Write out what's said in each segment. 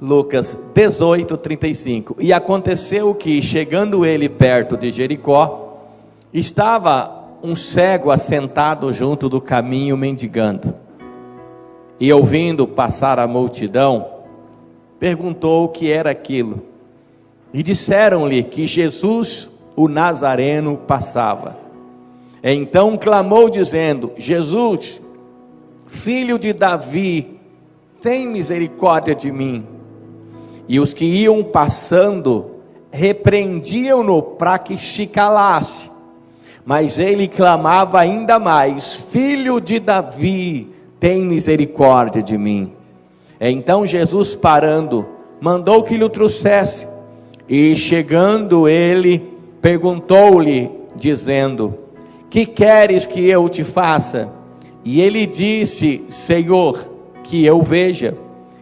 Lucas 18:35. E aconteceu que, chegando ele perto de Jericó, estava um cego assentado junto do caminho mendigando. E ouvindo passar a multidão, perguntou o que era aquilo. E disseram-lhe que Jesus, o Nazareno, passava. Então clamou dizendo: Jesus, filho de Davi, tem misericórdia de mim. E os que iam passando repreendiam-no para que se calasse. Mas ele clamava ainda mais: Filho de Davi, tem misericórdia de mim. Então Jesus, parando, mandou que lhe o trouxesse. E chegando ele, perguntou-lhe, dizendo: Que queres que eu te faça? E ele disse: Senhor, que eu veja.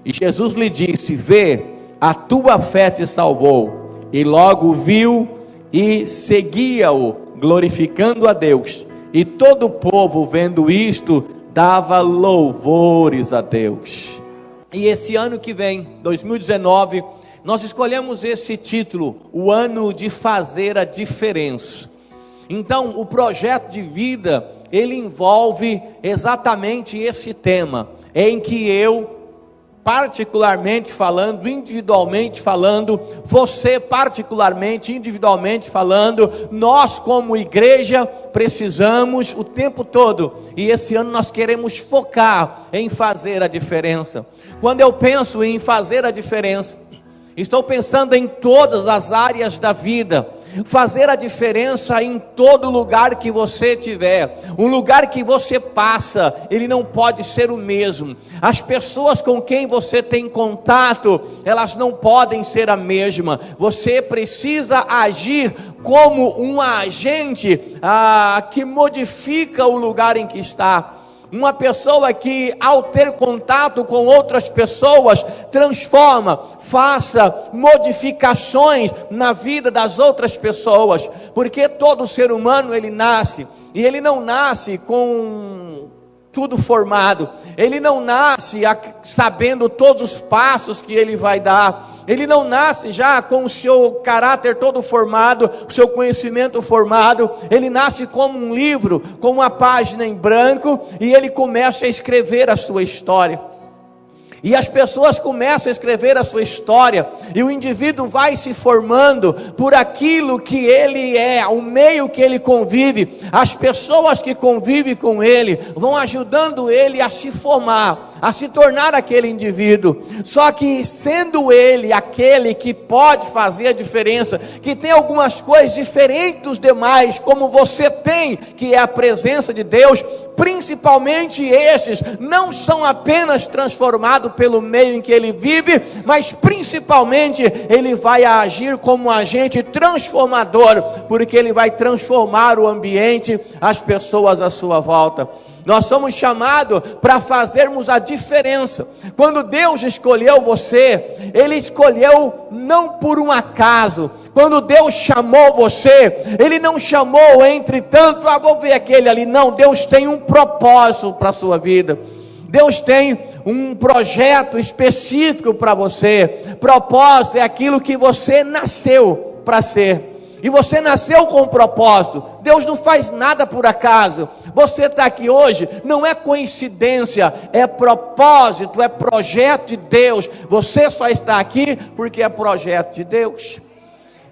E Jesus lhe disse: Vê, a tua fé te salvou. E logo viu e seguia-o, glorificando a Deus. E todo o povo, vendo isto, dava louvores a Deus. E esse ano que vem, 2019, nós escolhemos esse título: o ano de fazer a diferença. Então, o projeto de vida, ele envolve exatamente esse tema, em que eu, particularmente falando, individualmente falando, você particularmente, individualmente falando, nós como igreja precisamos o tempo todo, e esse ano nós queremos focar em fazer a diferença. Quando eu penso em fazer a diferença, estou pensando em todas as áreas da vida. Fazer a diferença em todo lugar que você estiver. Um lugar que você passa, ele não pode ser o mesmo. As pessoas com quem você tem contato, elas não podem ser a mesma. Você precisa agir como um agente que modifica o lugar em que está. Uma pessoa que, ao ter contato com outras pessoas, transforma, faça modificações na vida das outras pessoas, porque todo ser humano, ele nasce, e ele não nasce com tudo formado, ele não nasce sabendo todos os passos que ele vai dar, ele não nasce já com o seu caráter todo formado, o seu conhecimento formado. Ele nasce como um livro, com uma página em branco, e ele começa a escrever a sua história. E as pessoas começam a escrever a sua história, e o indivíduo vai se formando por aquilo que ele é, o meio que ele convive. As pessoas que convivem com ele vão ajudando ele a se formar, a se tornar aquele indivíduo. Só que sendo ele aquele que pode fazer a diferença, que tem algumas coisas diferentes dos demais, como você tem, que é a presença de Deus, principalmente esses não são apenas transformados pelo meio em que ele vive, mas principalmente ele vai agir como um agente transformador, porque ele vai transformar o ambiente, as pessoas à sua volta. Nós somos chamados para fazermos a diferença. Quando Deus escolheu você, Ele escolheu não por um acaso. Quando Deus chamou você, Ele não chamou entretanto, vou ver aquele ali. Não, Deus tem um propósito para a sua vida. Deus tem um projeto específico para você. Propósito é aquilo que você nasceu para ser. E você nasceu com um propósito. Deus não faz nada por acaso. Você está aqui hoje, não é coincidência, é propósito, é projeto de Deus. Você só está aqui porque é projeto de Deus.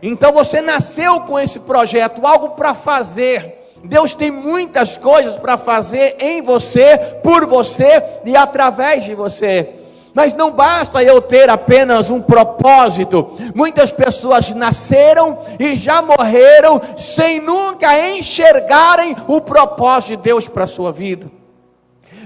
Então você nasceu com esse projeto, algo para fazer. Deus tem muitas coisas para fazer em você, por você e através de você. Mas não basta eu ter apenas um propósito. Muitas pessoas nasceram e já morreram sem nunca enxergarem o propósito de Deus para a sua vida,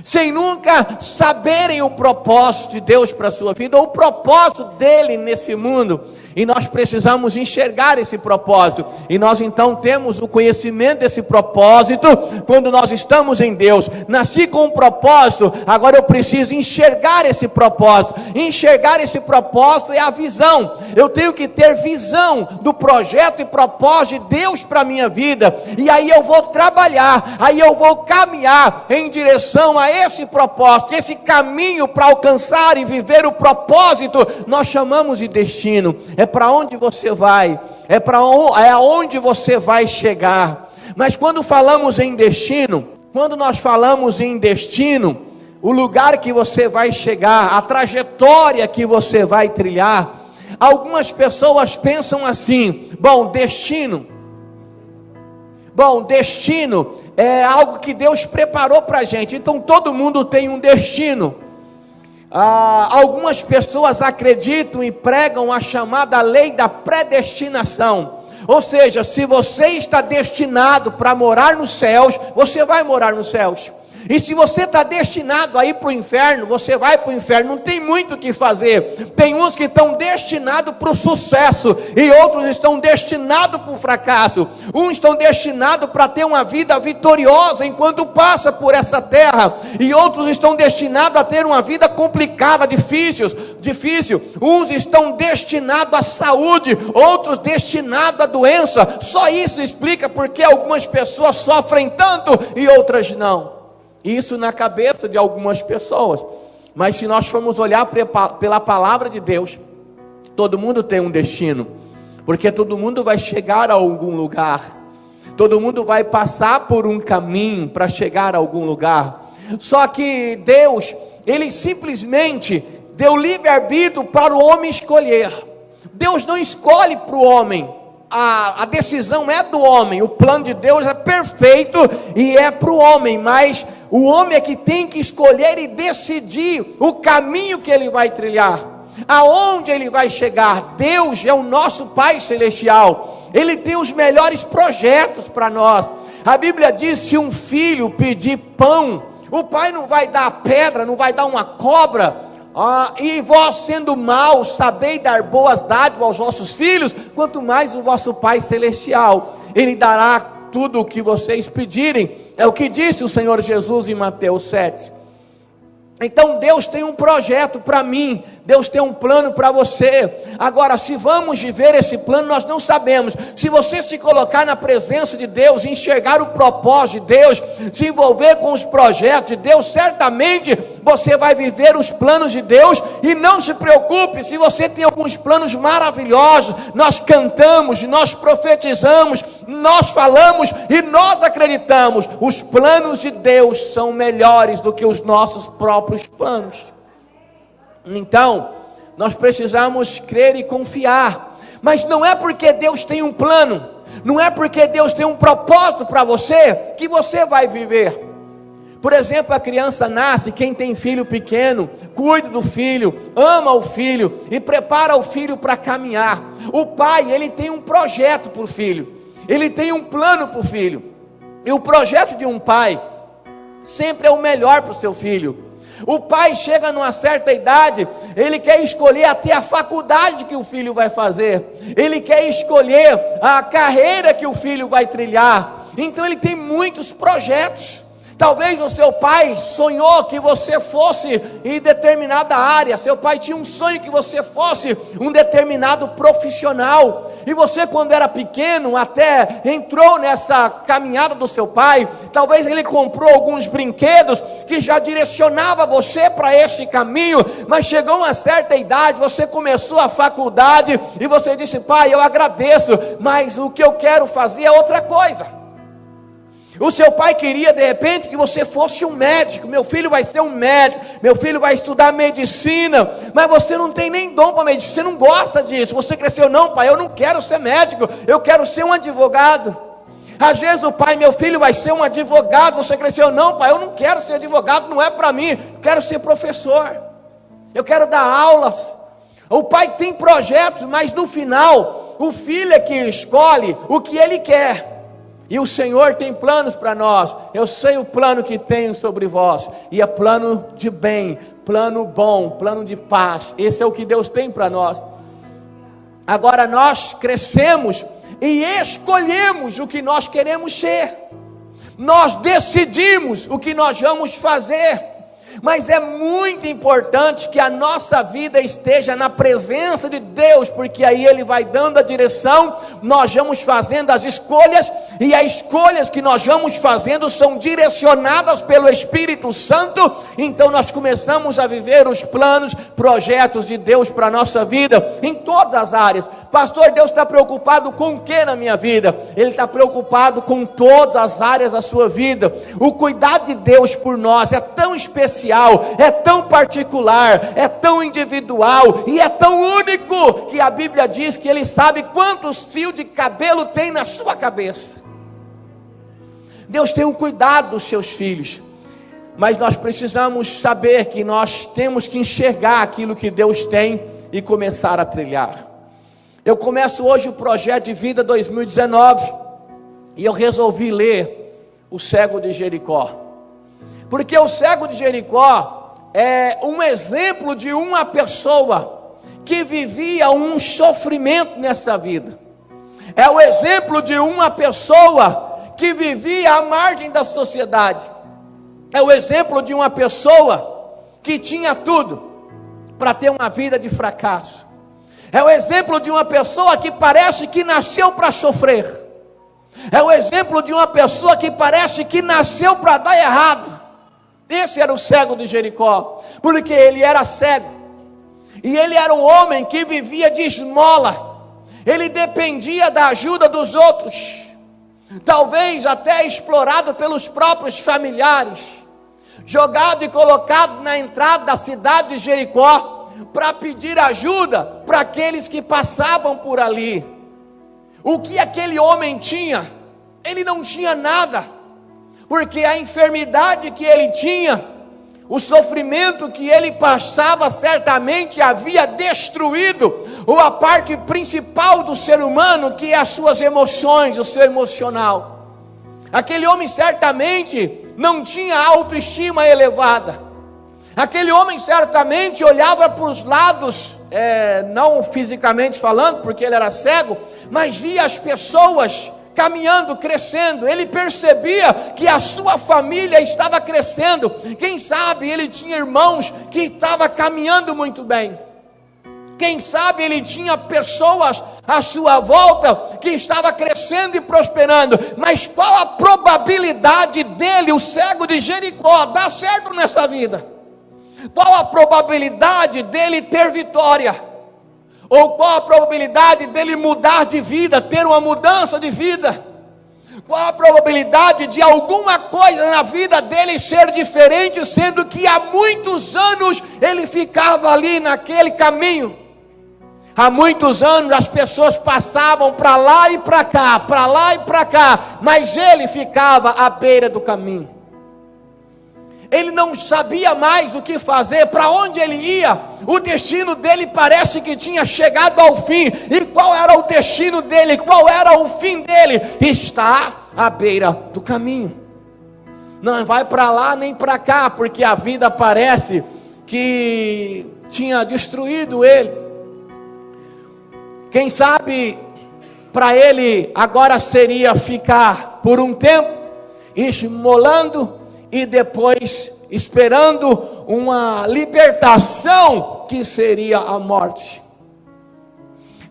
sem nunca saberem o propósito de Deus para a sua vida, ou o propósito dele nesse mundo. E nós precisamos enxergar esse propósito. E nós então temos o conhecimento desse propósito quando nós estamos em Deus. Nasci com um propósito, agora eu preciso enxergar esse propósito. Enxergar esse propósito é a visão. Eu tenho que ter visão do projeto e propósito de Deus para a minha vida. E aí eu vou trabalhar, aí eu vou caminhar em direção a esse propósito. Esse caminho para alcançar e viver o propósito, nós chamamos de destino. É para onde você vai, é aonde você vai chegar. Mas quando falamos em destino, quando nós falamos em destino, o lugar que você vai chegar, a trajetória que você vai trilhar, algumas pessoas pensam assim: destino é algo que Deus preparou para a gente, então todo mundo tem um destino. Algumas pessoas acreditam e pregam a chamada lei da predestinação, ou seja, se você está destinado para morar nos céus, você vai morar nos céus. E se você está destinado a ir para o inferno, você vai para o inferno. Não tem muito o que fazer. Tem uns que estão destinados para o sucesso, e outros estão destinados para o fracasso. Uns estão destinados para ter uma vida vitoriosa enquanto passa por essa terra, e outros estão destinados a ter uma vida complicada, difícil. Uns estão destinados à saúde, outros destinados à doença. Só isso explica porque algumas pessoas sofrem tanto e outras não. Isso na cabeça de algumas pessoas. Mas se nós formos olhar pela palavra de Deus, todo mundo tem um destino, porque todo mundo vai chegar a algum lugar, todo mundo vai passar por um caminho para chegar a algum lugar. Só que Deus, Ele simplesmente deu livre-arbítrio para o homem escolher. Deus não escolhe para o homem, a decisão é do homem. O plano de Deus é perfeito e é para o homem, mas o homem é que tem que escolher e decidir o caminho que ele vai trilhar, aonde ele vai chegar. Deus é o nosso Pai Celestial, Ele tem os melhores projetos para nós. A Bíblia diz: se um filho pedir pão, o pai não vai dar pedra, não vai dar uma cobra. E vós, sendo maus, sabeis dar boas dádivas aos vossos filhos, quanto mais o vosso Pai Celestial, Ele dará tudo o que vocês pedirem. É o que disse o Senhor Jesus em Mateus 7. Então Deus tem um projeto para mim, Deus tem um plano para você. Agora, se vamos viver esse plano, nós não sabemos. Se você se colocar na presença de Deus, enxergar o propósito de Deus, se envolver com os projetos de Deus, certamente você vai viver os planos de Deus. E não se preocupe se você tem alguns planos maravilhosos. Nós cantamos, nós profetizamos, nós falamos e nós acreditamos. Os planos de Deus são melhores do que os nossos próprios planos. Então, nós precisamos crer e confiar. Mas não é porque Deus tem um plano, não é porque Deus tem um propósito para você, que você vai viver. Por exemplo, a criança nasce, quem tem filho pequeno, cuida do filho, ama o filho e prepara o filho para caminhar. O pai, ele tem um projeto para o filho, ele tem um plano para o filho. E o projeto de um pai sempre é o melhor para o seu filho. O pai chega numa certa idade, ele quer escolher até a faculdade que o filho vai fazer, ele quer escolher a carreira que o filho vai trilhar. Então ele tem muitos projetos. Talvez o seu pai sonhou que você fosse em determinada área, seu pai tinha um sonho que você fosse um determinado profissional, e você, quando era pequeno, até entrou nessa caminhada do seu pai. Talvez ele comprou alguns brinquedos que já direcionava você para esse caminho, mas chegou uma certa idade, você começou a faculdade e você disse: pai, eu agradeço, mas o que eu quero fazer é outra coisa. O seu pai queria de repente que você fosse um médico. Meu filho vai ser um médico, meu filho vai estudar medicina, mas você não tem nem dom para medicina, você não gosta disso. Você cresceu: não, pai, eu não quero ser médico, eu quero ser um advogado. Às vezes o pai: meu filho vai ser um advogado. Você cresceu: não, pai, eu não quero ser advogado, não é para mim, eu quero ser professor, eu quero dar aulas. O pai tem projetos, mas no final o filho é que escolhe o que ele quer. E o Senhor tem planos para nós. Eu sei o plano que tenho sobre vós, e é plano de bem, plano bom, plano de paz. Esse é o que Deus tem para nós. Agora nós crescemos e escolhemos o que nós queremos ser. Nós decidimos o que nós vamos fazer. Mas é muito importante que a nossa vida esteja na presença de Deus, porque aí Ele vai dando a direção, nós vamos fazendo as escolhas, e as escolhas que nós vamos fazendo são direcionadas pelo Espírito Santo. Então nós começamos a viver os planos, projetos de Deus para a nossa vida, em todas as áreas. Pastor, Deus está preocupado com o que na minha vida? Ele está preocupado com todas as áreas da sua vida. O cuidado de Deus por nós é tão especial, é tão particular, é tão individual e é tão único, que a Bíblia diz que Ele sabe quantos fios de cabelo tem na sua cabeça. Deus tem um cuidado dos seus filhos, mas nós precisamos saber que nós temos que enxergar aquilo que Deus tem e começar a trilhar. Eu começo hoje o projeto de vida 2019 e eu resolvi ler o cego de Jericó, porque o cego de Jericó é um exemplo de uma pessoa que vivia um sofrimento nessa vida. É o exemplo de uma pessoa que vivia à margem da sociedade. É o exemplo de uma pessoa que tinha tudo para ter uma vida de fracasso. É o exemplo de uma pessoa que parece que nasceu para sofrer. É o exemplo de uma pessoa que parece que nasceu para dar errado. Esse era o cego de Jericó, porque ele era cego, e ele era um homem que vivia de esmola. Ele dependia da ajuda dos outros, talvez até explorado pelos próprios familiares, jogado e colocado na entrada da cidade de Jericó, para pedir ajuda para aqueles que passavam por ali. O que aquele homem tinha? Ele não tinha nada, porque a enfermidade que ele tinha, o sofrimento que ele passava, certamente havia destruído a parte principal do ser humano, que é as suas emoções, o seu emocional. Aquele homem certamente não tinha autoestima elevada. Aquele homem certamente olhava para os lados, não fisicamente falando, porque ele era cego, mas via as pessoas caminhando, crescendo. Ele percebia que a sua família estava crescendo. Quem sabe ele tinha irmãos que estavam caminhando muito bem. Quem sabe ele tinha pessoas à sua volta que estava crescendo e prosperando. Mas qual a probabilidade dele, o cego de Jericó, dar certo nessa vida? Qual a probabilidade dele ter vitória? Ou qual a probabilidade dele mudar de vida, ter uma mudança de vida? Qual a probabilidade de alguma coisa na vida dele ser diferente, sendo que há muitos anos ele ficava ali naquele caminho? Há muitos anos as pessoas passavam para lá e para cá, para lá e para cá, mas ele ficava à beira do caminho. Ele não sabia mais o que fazer, para onde ele ia. O destino dele parece que tinha chegado ao fim. E qual era o destino dele? Qual era o fim dele? Está à beira do caminho. Não vai para lá nem para cá, porque a vida parece que tinha destruído ele. Quem sabe para ele agora seria ficar por um tempo esmolando e depois esperando uma libertação que seria a morte.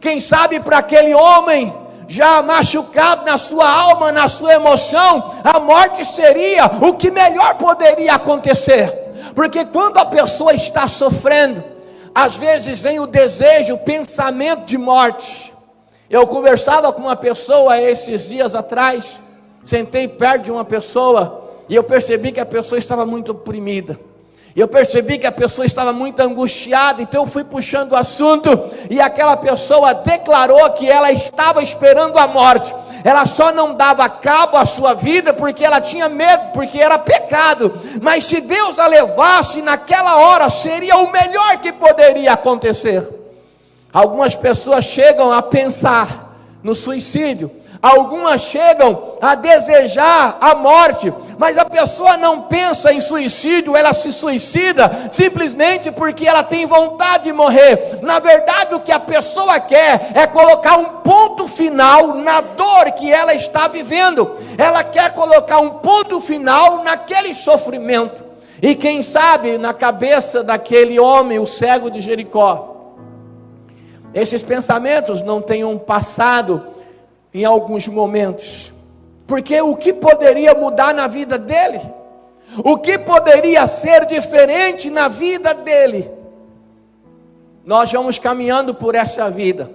Quem sabe para aquele homem já machucado na sua alma, na sua emoção, a morte seria o que melhor poderia acontecer. Porque quando a pessoa está sofrendo, às vezes vem o desejo, o pensamento de morte. Eu conversava com uma pessoa esses dias atrás, sentei perto de uma pessoa, e eu percebi que a pessoa estava muito oprimida. Eu percebi que a pessoa estava muito angustiada. Então eu fui puxando o assunto, e aquela pessoa declarou que ela estava esperando a morte. Ela só não dava cabo à sua vida porque ela tinha medo, porque era pecado. Mas se Deus a levasse naquela hora, seria o melhor que poderia acontecer. Algumas pessoas chegam a pensar no suicídio. algumas chegam a desejar a morte, mas a pessoa não pensa em suicídio, ela se suicida simplesmente porque ela tem vontade de morrer. Na verdade, o que a pessoa quer é colocar um ponto final na dor que ela está vivendo, ela quer colocar um ponto final naquele sofrimento. E quem sabe na cabeça daquele homem, o cego de Jericó, esses pensamentos não tenham passado em alguns momentos, porque o que poderia mudar na vida dele, o que poderia ser diferente na vida dele? Nós vamos caminhando por essa vida,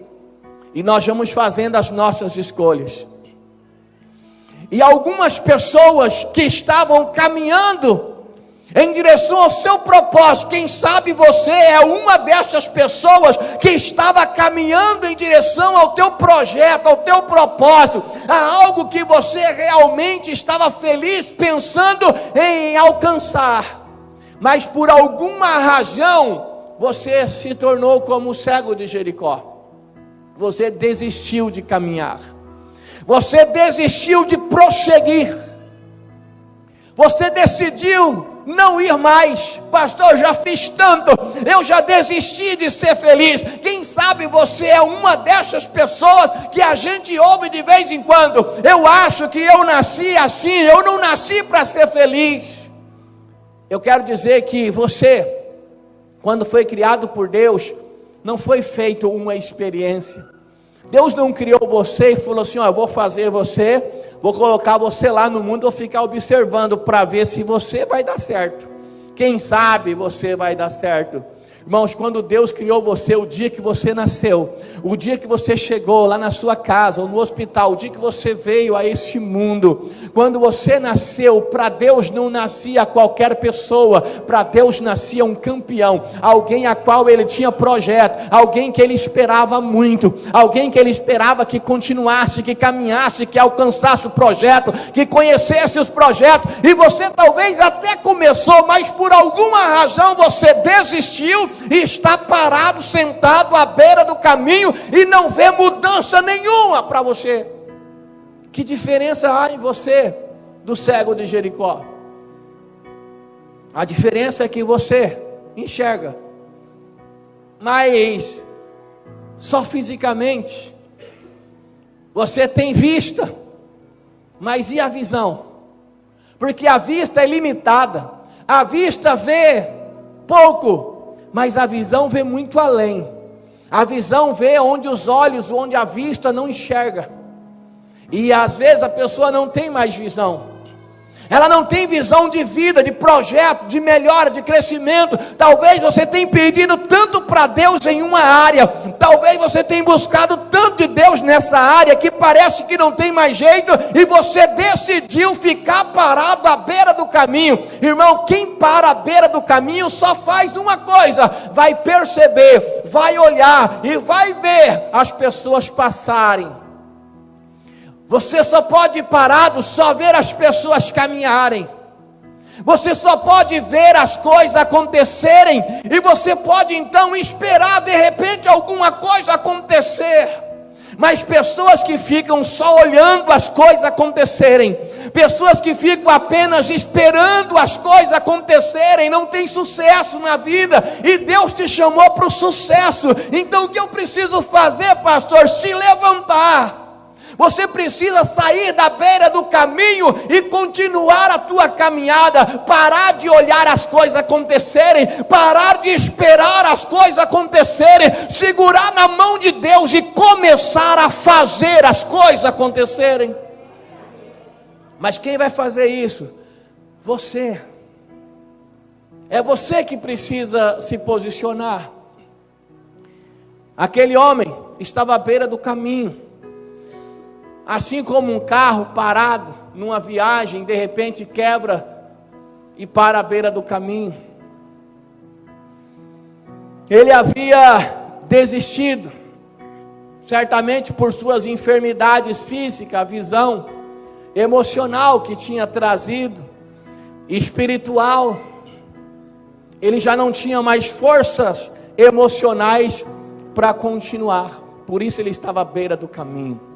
e nós vamos fazendo as nossas escolhas, e algumas pessoas que estavam caminhando em direção ao seu propósito, quem sabe você é uma dessas pessoas que estava caminhando em direção ao teu projeto, ao teu propósito, a algo que você realmente estava feliz pensando em alcançar, mas por alguma razão você se tornou como o cego de Jericó. Você desistiu de caminhar, você desistiu de prosseguir, você decidiu não ir mais. Pastor, eu já fiz tanto, eu já desisti de ser feliz. Quem sabe você é uma dessas pessoas que a gente ouve de vez em quando: eu acho que eu nasci assim, eu não nasci para ser feliz. Eu quero dizer que você, quando foi criado por Deus, não foi feito uma experiência. Deus não criou você e falou assim: ó, eu vou fazer você, vou colocar você lá no mundo, vou ficar observando para ver se você vai dar certo. Quem sabe você vai dar certo. Irmãos, quando Deus criou você, o dia que você nasceu, o dia que você chegou lá na sua casa ou no hospital, o dia que você veio a esse mundo, quando você nasceu, para Deus não nascia qualquer pessoa, para Deus nascia um campeão, alguém a qual Ele tinha projeto, alguém que Ele esperava muito, alguém que Ele esperava que continuasse, que caminhasse, que alcançasse o projeto, que conhecesse os projetos, e você talvez até começou, mas por alguma razão você desistiu, e está parado, sentado à beira do caminho, e não vê mudança nenhuma para você. Que diferença há em você do cego de Jericó? A diferença é que você enxerga, mas só fisicamente. Você tem vista, mas e a visão? Porque a vista é limitada, a vista vê pouco, mas a visão vê muito além. A visão vê onde os olhos, onde a vista não enxerga. E às vezes a pessoa não tem mais visão. Ela não tem visão de vida, de projeto, de melhora, de crescimento. Talvez você tenha pedido tanto para Deus em uma área, talvez você tenha buscado tanto de Deus nessa área, que parece que não tem mais jeito, e você decidiu ficar parado à beira do caminho. Irmão, quem para à beira do caminho só faz uma coisa: vai perceber, vai olhar e vai ver as pessoas passarem. Você só pode ir parado, só ver as pessoas caminharem. Você só pode ver as coisas acontecerem, e você pode então esperar de repente alguma coisa acontecer. Mas pessoas que ficam só olhando as coisas acontecerem, pessoas que ficam apenas esperando as coisas acontecerem, não tem sucesso na vida. E Deus te chamou para o sucesso. Então o que eu preciso fazer, pastor? Se levantar. Você precisa sair da beira do caminho e continuar a tua caminhada. Parar de olhar as coisas acontecerem, parar de esperar as coisas acontecerem, segurar na mão de Deus e começar a fazer as coisas acontecerem. Mas quem vai fazer isso? Você. É você que precisa se posicionar. Aquele homem estava à beira do caminho. Assim como um carro parado numa viagem, de repente quebra e para à beira do caminho. Ele havia desistido, certamente por suas enfermidades físicas, a visão emocional que tinha trazido, espiritual. Ele já não tinha mais forças emocionais para continuar. Por isso ele estava à beira do caminho.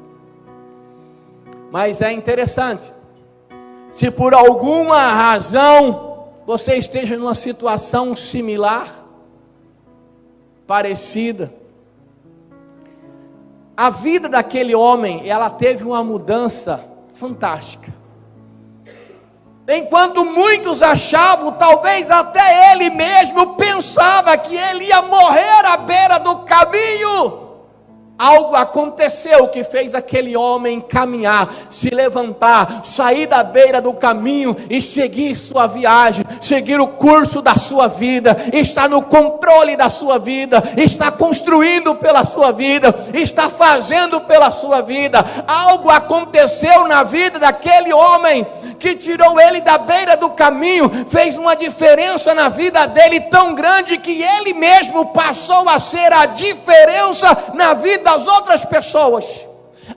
Mas é interessante, se por alguma razão você esteja numa situação similar, parecida, a vida daquele homem, ela teve uma mudança fantástica. Enquanto muitos achavam, talvez até ele mesmo pensava que ele ia morrer à beira do caminho, algo aconteceu que fez aquele homem caminhar, se levantar, sair da beira do caminho e seguir sua viagem, seguir o curso da sua vida, está no controle da sua vida, está construindo pela sua vida, está fazendo pela sua vida. Algo aconteceu na vida daquele homem, que tirou ele da beira do caminho, fez uma diferença na vida dele tão grande, que ele mesmo passou a ser a diferença na vida das outras pessoas.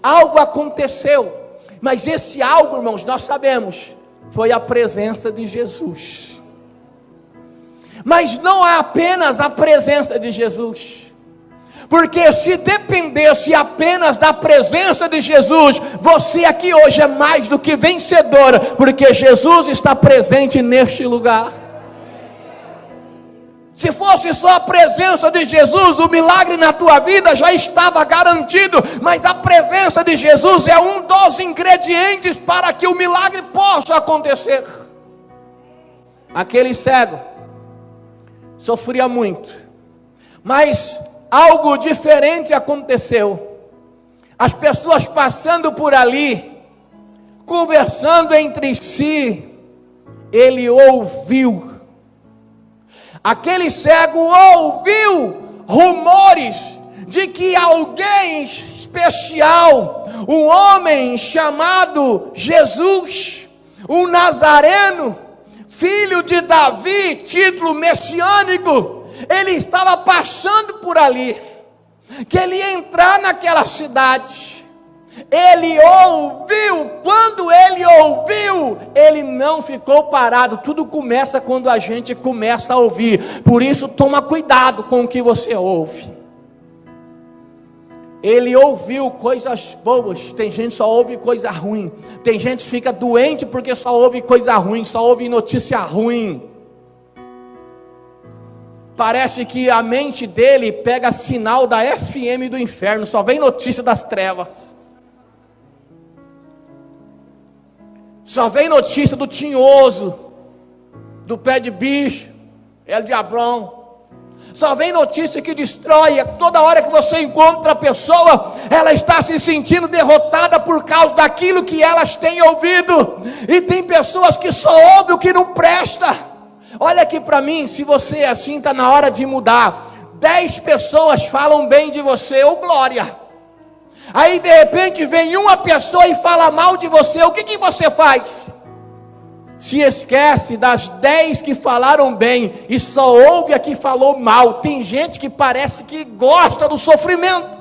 Algo aconteceu, mas esse algo, irmãos, nós sabemos, foi a presença de Jesus. Mas não é apenas a presença de Jesus, porque se dependesse apenas da presença de Jesus, você aqui hoje é mais do que vencedora, porque Jesus está presente neste lugar. Se fosse só a presença de Jesus, o milagre na tua vida já estava garantido, mas a presença de Jesus é um dos ingredientes para que o milagre possa acontecer. Aquele cego sofria muito, mas algo diferente aconteceu. As pessoas passando por ali, conversando entre si, ele ouviu. Aquele cego ouviu rumores de que alguém especial, um homem chamado Jesus, um nazareno, filho de Davi, título messiânico, ele estava passando por ali, que ele ia entrar naquela cidade. Ele ouviu. Quando ele ouviu, ele não ficou parado. Tudo começa quando a gente começa a ouvir. Por isso, toma cuidado com o que você ouve. Ele ouviu coisas boas. Tem gente que só ouve coisa ruim. Tem gente que fica doente porque só ouve coisa ruim, só ouve notícia ruim. Parece que a mente dele pega sinal da FM do inferno, só vem notícia das trevas. Só vem notícia do tinhoso, do pé de bicho, El Diabrão. Só vem notícia que destrói. Toda hora que você encontra a pessoa, ela está se sentindo derrotada por causa daquilo que elas têm ouvido. E tem pessoas que só ouvem o que não presta. Olha aqui para mim, se você é assim, está na hora de mudar. 10 pessoas falam bem de você, ou glória. Aí de repente vem uma pessoa e fala mal de você, o que você faz? Se esquece das 10 que falaram bem e só ouve a que falou mal. Tem gente que parece que gosta do sofrimento.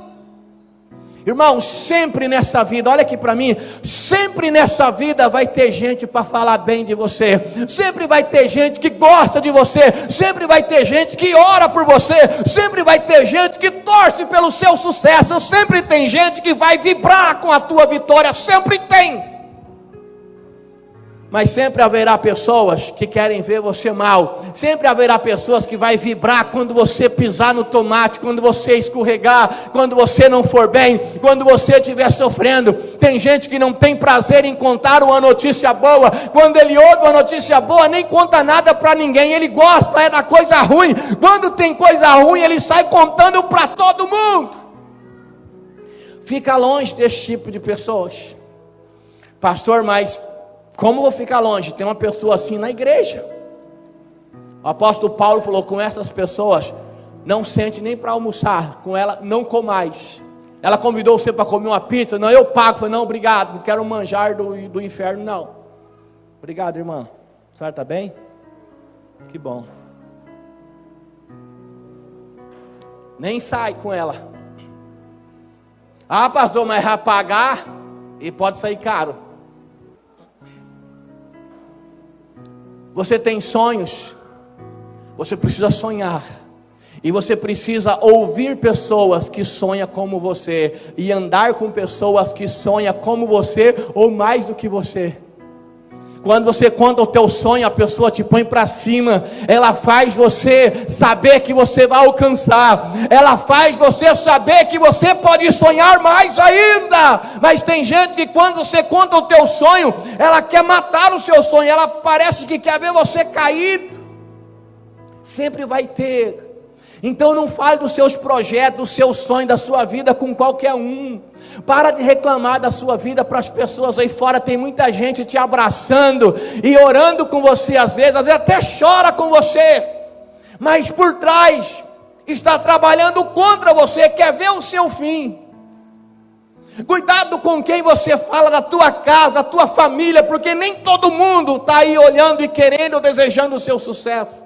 Irmão, sempre nessa vida, olha aqui para mim, sempre nessa vida vai ter gente para falar bem de você, sempre vai ter gente que gosta de você, sempre vai ter gente que ora por você, sempre vai ter gente que torce pelo seu sucesso, sempre tem gente que vai vibrar com a tua vitória, sempre tem. Mas sempre haverá pessoas que querem ver você mal. Sempre haverá pessoas que vai vibrar quando você pisar no tomate, quando você escorregar, quando você não for bem, quando você estiver sofrendo. Tem gente que não tem prazer em contar uma notícia boa. Quando ele ouve uma notícia boa, nem conta nada para ninguém. Ele gosta da coisa ruim. Quando tem coisa ruim, ele sai contando para todo mundo. Fica longe desse tipo de pessoas. Pastor, mas como vou ficar longe? Tem uma pessoa assim na igreja. O apóstolo Paulo falou: com essas pessoas não sente nem para almoçar, com ela não comais. Ela convidou você para comer uma pizza, não, eu pago. Falei: não, obrigado, não quero manjar do inferno, não. Obrigado, irmã. A senhora está bem? Que bom. Nem sai com ela. Ah, pastor, mas vai pagar e pode sair caro. Você tem sonhos, você precisa sonhar. E você precisa ouvir pessoas que sonham como você, e andar com pessoas que sonham como você, ou mais do que você. Quando você conta o teu sonho, a pessoa te põe para cima. Ela faz você saber que você vai alcançar. Ela faz você saber que você pode sonhar mais ainda. Mas tem gente que quando você conta o teu sonho, ela quer matar o seu sonho. Ela parece que quer ver você caído. Sempre vai ter. Então não fale dos seus projetos, dos seus sonhos, da sua vida com qualquer um. Para de reclamar da sua vida para as pessoas aí fora. Tem muita gente te abraçando e orando com você às vezes até chora com você, mas por trás está trabalhando contra você, quer ver o seu fim. Cuidado com quem você fala da tua casa, da tua família, porque nem todo mundo está aí olhando e querendo ou desejando o seu sucesso.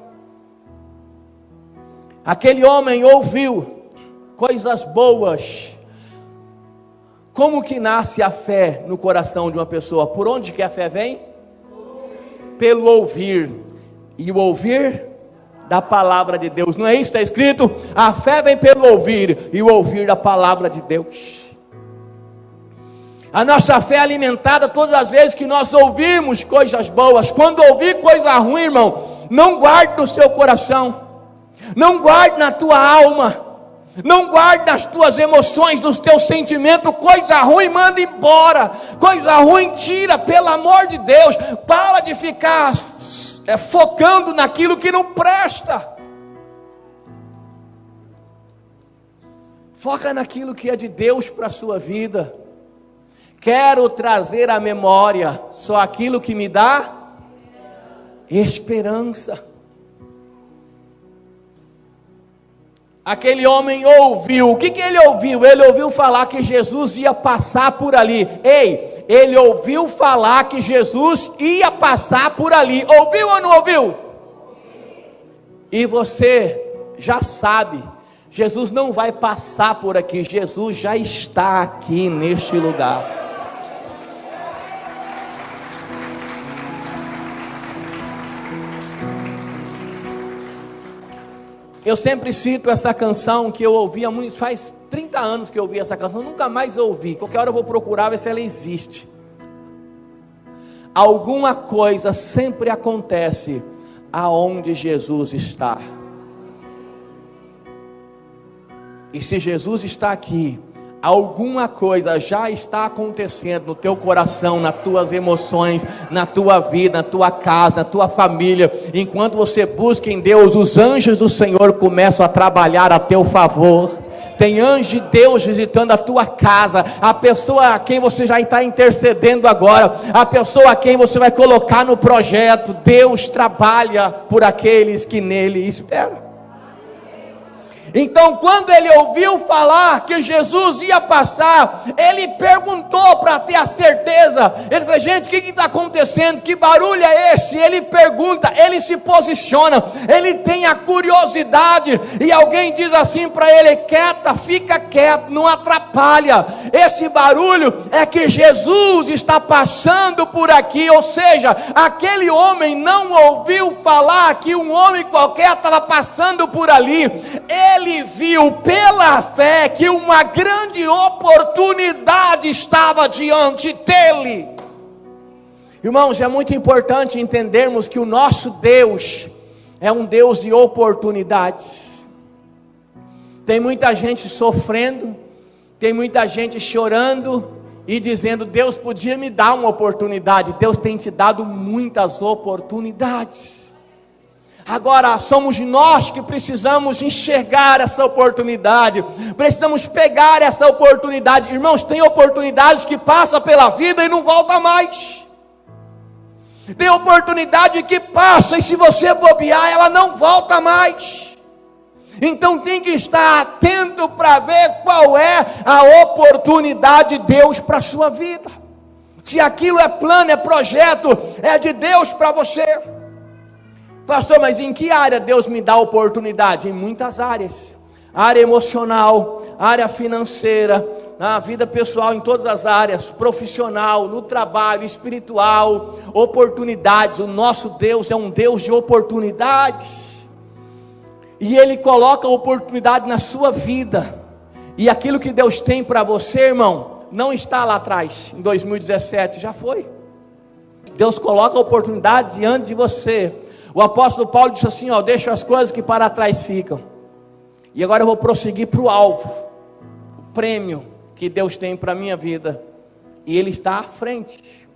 Aquele homem ouviu coisas boas. Como que nasce a fé no coração de uma pessoa? Por onde que a fé vem? Pelo ouvir. E o ouvir da palavra de Deus. Não é isso que está escrito? A fé vem pelo ouvir, e o ouvir da palavra de Deus. A nossa fé é alimentada todas as vezes que nós ouvimos coisas boas. Quando ouvir coisa ruim, irmão, não guarde no seu coração. Não guarde na tua alma. Não guarde nas tuas emoções, nos teus sentimentos. Coisa ruim, manda embora. Coisa ruim, tira, pelo amor de Deus. Para de ficar focando naquilo que não presta. Foca naquilo que é de Deus para a sua vida. Quero trazer à memória só aquilo que me dá esperança. Aquele homem ouviu. O que ele ouviu? Ele ouviu falar que Jesus ia passar por ali. Ei, ele ouviu falar que Jesus ia passar por ali. Ouviu ou não ouviu? E você já sabe, Jesus não vai passar por aqui. Jesus já está aqui neste lugar. Eu sempre cito essa canção que eu ouvia muito, faz 30 anos que eu ouvi essa canção, nunca mais ouvi. Qualquer hora eu vou procurar ver se ela existe. Alguma coisa sempre acontece aonde Jesus está. E se Jesus está aqui, alguma coisa já está acontecendo no teu coração, nas tuas emoções, na tua vida, na tua casa, na tua família. Enquanto você busca em Deus, os anjos do Senhor começam a trabalhar a teu favor. Tem anjo de Deus visitando a tua casa, a pessoa a quem você já está intercedendo agora, a pessoa a quem você vai colocar no projeto. Deus trabalha por aqueles que nele esperam. Então, quando ele ouviu falar que Jesus ia passar, ele perguntou para ter a certeza. Ele falou: gente, o que está acontecendo? Que barulho é esse? Ele pergunta, ele se posiciona, ele tem a curiosidade. E alguém diz assim para ele: quieta, fica quieto, não atrapalha. Esse barulho é que Jesus está passando por aqui. Ou seja, aquele homem não ouviu falar que um homem qualquer estava passando por ali. Ele viu pela fé que uma grande oportunidade estava diante dele. Irmãos, é muito importante entendermos que o nosso Deus é um Deus de oportunidades. Tem muita gente sofrendo, tem muita gente chorando e dizendo: Deus podia me dar uma oportunidade. Deus tem te dado muitas oportunidades. Agora somos nós que precisamos enxergar essa oportunidade, precisamos pegar essa oportunidade. Irmãos, tem oportunidades que passam pela vida e não volta mais. Tem oportunidade que passa e se você bobear, ela não volta mais. Então tem que estar atento para ver qual é a oportunidade de Deus para a sua vida. Se aquilo é plano, é projeto, é de Deus para você. Pastor, mas em que área Deus me dá oportunidade? Em muitas áreas. Área emocional, área financeira, na vida pessoal, em todas as áreas, profissional, no trabalho, espiritual, oportunidades. O nosso Deus é um Deus de oportunidades. e Ele coloca a oportunidade na sua vida, e aquilo que Deus tem para você, irmão, não está lá atrás, em 2017, já foi. Deus coloca a oportunidade diante de você. O apóstolo Paulo disse assim, deixa as coisas que para trás ficam, e agora eu vou prosseguir para o alvo, o prêmio que Deus tem para a minha vida, e Ele está à frente.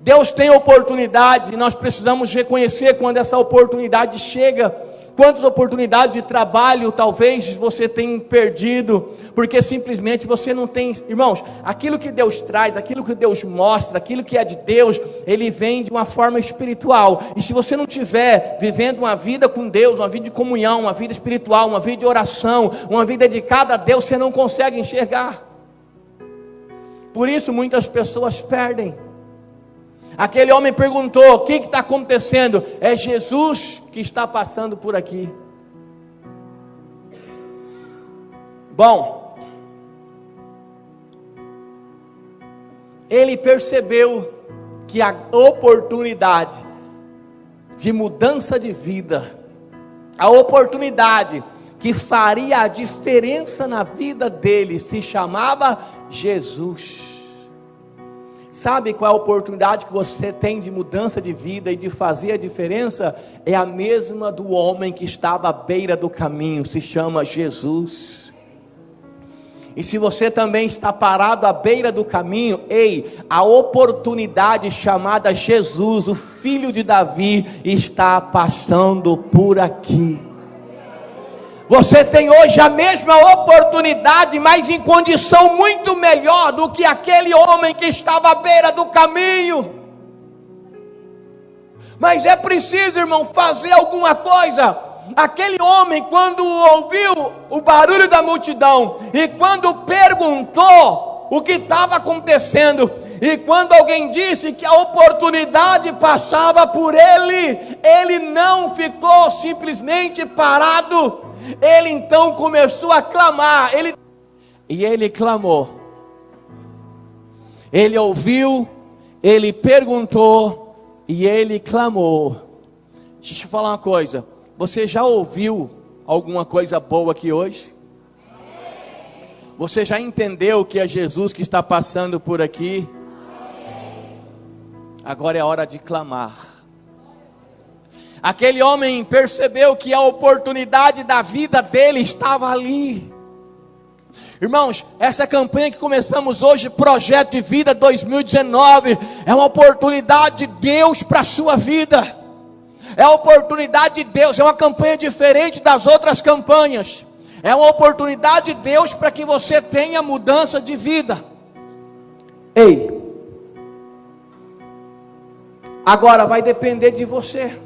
Deus tem oportunidades, e nós precisamos reconhecer quando essa oportunidade chega. Quantas oportunidades de trabalho talvez você tenha perdido, porque simplesmente você não tem, irmãos, aquilo que Deus traz, aquilo que Deus mostra, aquilo que é de Deus, Ele vem de uma forma espiritual, e se você não estiver vivendo uma vida com Deus, uma vida de comunhão, uma vida espiritual, uma vida de oração, uma vida dedicada a Deus, você não consegue enxergar. Por isso muitas pessoas perdem. Aquele homem perguntou, o que está acontecendo? É Jesus que está passando por aqui. Bom, ele percebeu que a oportunidade de mudança de vida, a oportunidade que faria a diferença na vida dele, se chamava Jesus. Sabe qual é a oportunidade que você tem de mudança de vida e de fazer a diferença? É a mesma do homem que estava à beira do caminho, se chama Jesus. E se você também está parado à beira do caminho, a oportunidade chamada Jesus, o filho de Davi, está passando por aqui. Você tem hoje a mesma oportunidade, mas em condição muito melhor do que aquele homem que estava à beira do caminho. Mas é preciso, irmão, fazer alguma coisa. Aquele homem, quando ouviu o barulho da multidão, e quando perguntou o que estava acontecendo, e quando alguém disse que a oportunidade passava por ele, ele não ficou simplesmente parado. Ele então começou a clamar, e ele clamou, ele ouviu, ele perguntou, e ele clamou. Deixa eu falar uma coisa, você já ouviu alguma coisa boa aqui hoje? Você já entendeu que é Jesus que está passando por aqui? Agora é hora de clamar. Aquele homem percebeu que a oportunidade da vida dele estava ali. Irmãos, essa campanha que começamos hoje, Projeto de Vida 2019, é uma oportunidade de Deus para a sua vida. É a oportunidade de Deus, é uma campanha diferente das outras campanhas. É uma oportunidade de Deus para que você tenha mudança de vida. Agora vai depender de você.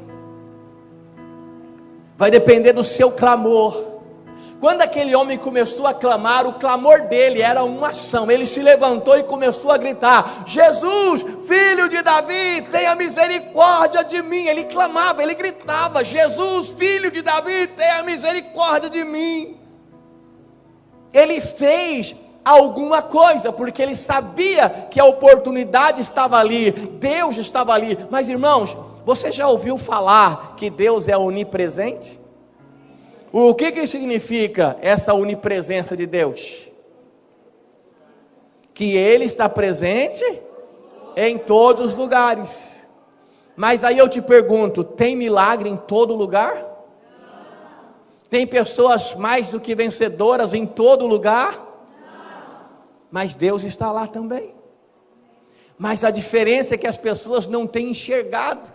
Vai depender do seu clamor. Quando aquele homem começou a clamar, o clamor dele era uma ação. Ele se levantou e começou a gritar: Jesus, filho de Davi, tenha misericórdia de mim. Ele clamava, ele gritava: Jesus, filho de Davi, tenha misericórdia de mim. Ele fez alguma coisa, porque ele sabia que a oportunidade estava ali, Deus estava ali. Mas irmãos, você já ouviu falar que Deus é onipresente? O que significa essa onipresença de Deus? Que Ele está presente em todos os lugares. Mas aí eu te pergunto, tem milagre em todo lugar? Tem pessoas mais do que vencedoras em todo lugar? Mas Deus está lá também. Mas a diferença é que as pessoas não têm enxergado,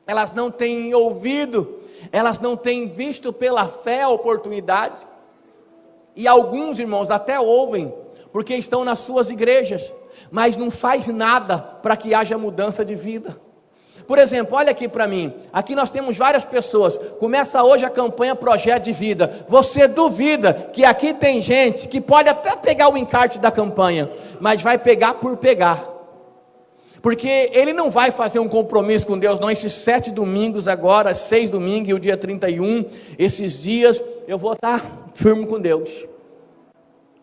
elas não têm ouvido, elas não têm visto pela fé a oportunidade. E alguns irmãos até ouvem, porque estão nas suas igrejas, mas não faz nada para que haja mudança de vida. Por exemplo, olha aqui para mim, aqui nós temos várias pessoas, começa hoje a campanha Projeto de Vida. Você duvida que aqui tem gente que pode até pegar o encarte da campanha, mas vai pegar por pegar, porque ele não vai fazer um compromisso com Deus, não. Esses 7 domingos agora, 6 domingos e o dia 31, esses dias eu vou estar firme com Deus.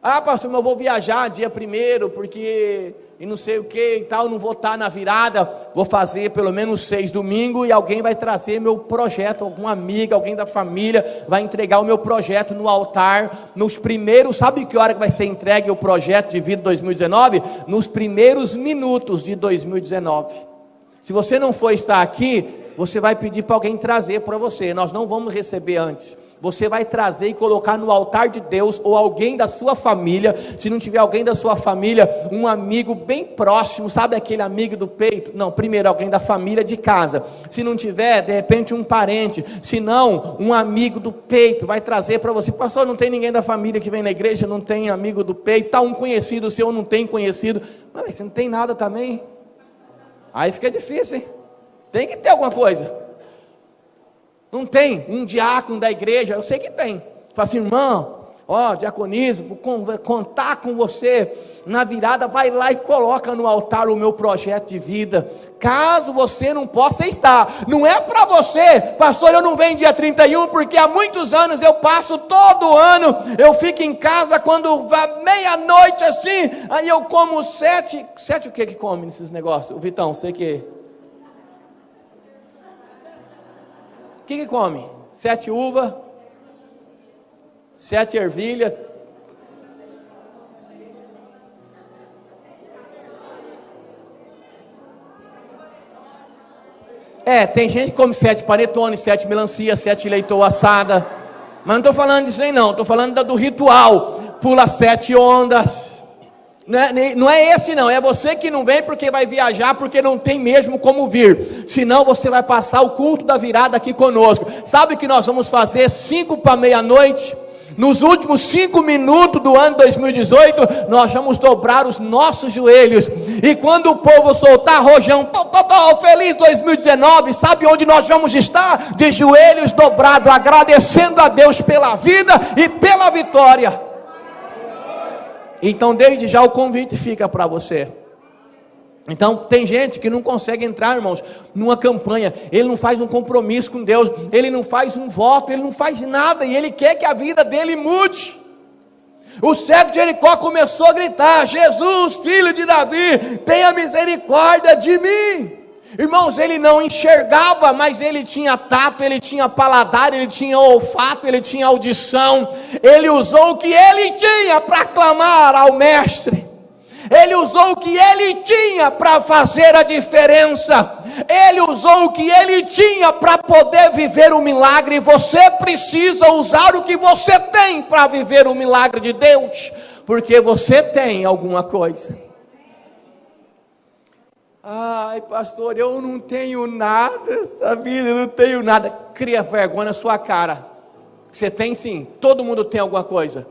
Ah, pastor, mas eu vou viajar dia 1º, porque e não sei o que e tal, não vou estar na virada, vou fazer pelo menos 6 domingos, e alguém vai trazer meu projeto, alguma amiga, alguém da família, vai entregar o meu projeto no altar, nos primeiros, sabe que hora que vai ser entregue o projeto de vida 2019? Nos primeiros minutos de 2019, se você não for estar aqui, você vai pedir para alguém trazer para você, nós não vamos receber antes, você vai trazer e colocar no altar de Deus, ou alguém da sua família, se não tiver alguém da sua família, um amigo bem próximo, sabe aquele amigo do peito? Não, primeiro alguém da família de casa, se não tiver, de repente um parente, se não, um amigo do peito, vai trazer para você. Pastor, não tem ninguém da família que vem na igreja, não tem amigo do peito, está um conhecido seu, não tem conhecido, mas você não tem nada também, aí fica difícil, hein? Tem que ter alguma coisa. Não tem um diácono da igreja? Eu sei que tem. Fala assim, irmão, ó, diaconismo, vou contar com você na virada, vai lá e coloca no altar o meu projeto de vida, caso você não possa estar, não é para você, pastor, eu não venho dia 31, porque há muitos anos eu passo todo ano, eu fico em casa quando vai meia-noite assim, aí eu como 7 o que come nesses negócios? O Vitão, sei que... O que come? 7 uvas, 7 ervilhas, tem gente que come 7 panetone, 7 melancia, 7 leitoa assada, mas não estou falando disso aí não, estou falando do ritual, pula 7 ondas, não é esse não, é você que não vem porque vai viajar, porque não tem mesmo como vir, senão você vai passar o culto da virada aqui conosco. Sabe o que nós vamos fazer 5 para meia-noite? Nos últimos 5 minutos do ano 2018, nós vamos dobrar os nossos joelhos, e quando o povo soltar rojão, feliz 2019, sabe onde nós vamos estar? De joelhos dobrados, agradecendo a Deus pela vida e pela vitória. Então desde já o convite fica para você. Então tem gente que não consegue entrar, irmãos, numa campanha, ele não faz um compromisso com Deus, ele não faz um voto, ele não faz nada, e ele quer que a vida dele mude. O cego de Jericó começou a gritar, Jesus, filho de Davi, tenha misericórdia de mim. Irmãos, ele não enxergava, mas ele tinha tato, ele tinha paladar, ele tinha olfato, ele tinha audição, ele usou o que ele tinha para clamar ao mestre, ele usou o que ele tinha para fazer a diferença, ele usou o que ele tinha para poder viver o milagre, e você precisa usar o que você tem para viver o milagre de Deus, porque você tem alguma coisa. Ai, pastor, eu não tenho nada, essa vida, eu não tenho nada. Cria vergonha na sua cara. Você tem sim, todo mundo tem alguma coisa.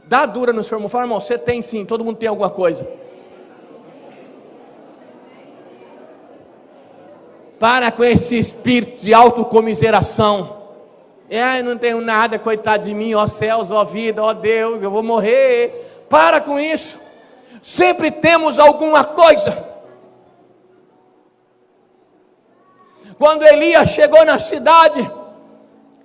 Dá dura no seu irmão, fala, irmão, você tem sim, todo mundo tem alguma coisa. Para com esse espírito de autocomiseração. Eu não tenho nada, coitado de mim, ó céus, ó vida, ó Deus, eu vou morrer. Para com isso. Sempre temos alguma coisa. Quando Elias chegou na cidade,